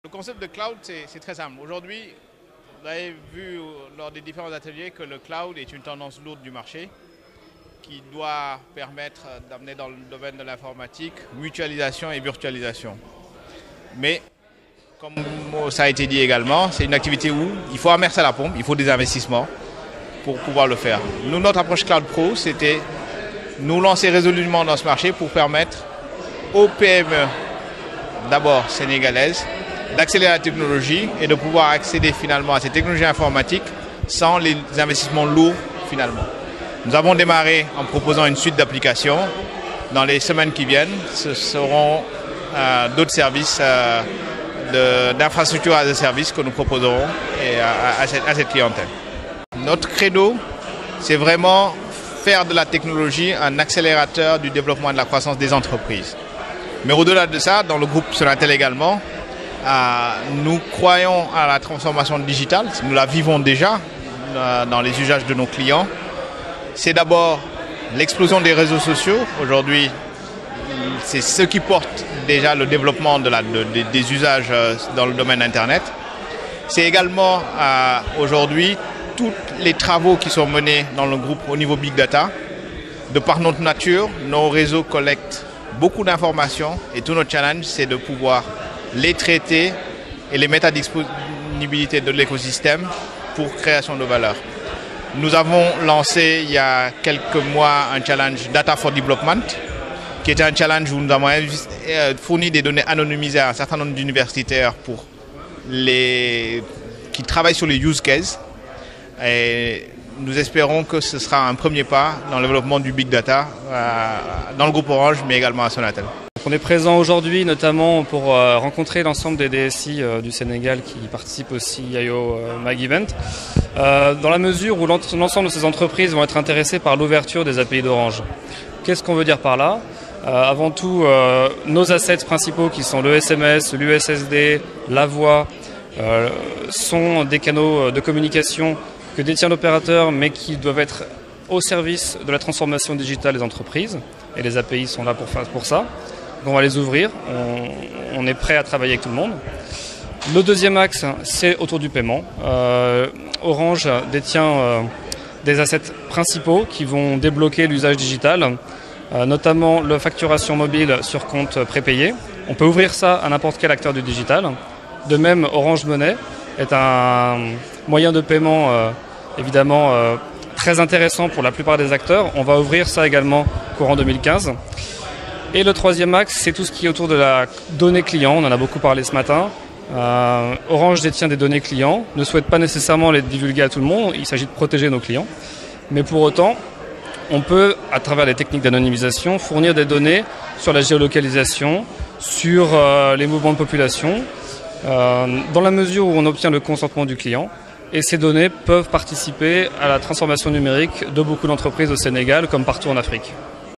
Le concept de cloud, c'est très simple. Aujourd'hui, vous avez vu lors des différents ateliers que le cloud est une tendance lourde du marché qui doit permettre d'amener dans le domaine de l'informatique mutualisation et virtualisation. Mais, comme ça a été dit également, c'est une activité où il faut amorcer la pompe, il faut des investissements pour pouvoir le faire. Nous, notre approche Cloud Pro, c'était nous lancer résolument dans ce marché pour permettre aux PME, d'abord sénégalaises, d'accélérer la technologie et de pouvoir accéder finalement à ces technologies informatiques sans les investissements lourds finalement. Nous avons démarré en proposant une suite d'applications. Dans les semaines qui viennent, ce seront d'autres services d'infrastructure as a service que nous proposerons à cette clientèle. Notre credo, c'est vraiment faire de la technologie un accélérateur du développement et de la croissance des entreprises. Mais au-delà de ça, dans le groupe Sonatel également, nous croyons à la transformation digitale, nous la vivons déjà dans les usages de nos clients. C'est d'abord l'explosion des réseaux sociaux. Aujourd'hui, c'est ce qui porte déjà le développement des usages dans le domaine Internet. C'est également aujourd'hui tous les travaux qui sont menés dans le groupe au niveau Big Data. De par notre nature, nos réseaux collectent beaucoup d'informations et tout notre challenge, c'est de pouvoir les traiter et les mettre à disponibilité de l'écosystème pour création de valeur. Nous avons lancé il y a quelques mois un challenge Data for Development, qui était un challenge où nous avons fourni des données anonymisées à un certain nombre d'universitaires qui travaillent sur les use cases. Et nous espérons que ce sera un premier pas dans le développement du Big Data dans le groupe Orange, mais également à Sonatel. On est présent aujourd'hui notamment pour rencontrer l'ensemble des DSI du Sénégal qui participent au CIO Mag Event, dans la mesure où l'ensemble de ces entreprises vont être intéressées par l'ouverture des API d'Orange. Qu'est-ce qu'on veut dire par là ? Avant tout, nos assets principaux qui sont le SMS, l'USSD, la voix, sont des canaux de communication que détient l'opérateur mais qui doivent être au service de la transformation digitale des entreprises. Et les API sont là pour ça. Donc on va les ouvrir, on est prêt à travailler avec tout le monde. Le deuxième axe, c'est autour du paiement. Orange détient des assets principaux qui vont débloquer l'usage digital, notamment la facturation mobile sur compte prépayé. On peut ouvrir ça à n'importe quel acteur du digital. De même, Orange Money est un moyen de paiement évidemment très intéressant pour la plupart des acteurs. On va ouvrir ça également courant 2015. Et le troisième axe, c'est tout ce qui est autour de la donnée client. On en a beaucoup parlé ce matin. Orange détient des données clients, ne souhaite pas nécessairement les divulguer à tout le monde. Il s'agit de protéger nos clients. Mais pour autant, on peut, à travers les techniques d'anonymisation, fournir des données sur la géolocalisation, sur les mouvements de population, dans la mesure où on obtient le consentement du client. Et ces données peuvent participer à la transformation numérique de beaucoup d'entreprises au Sénégal, comme partout en Afrique.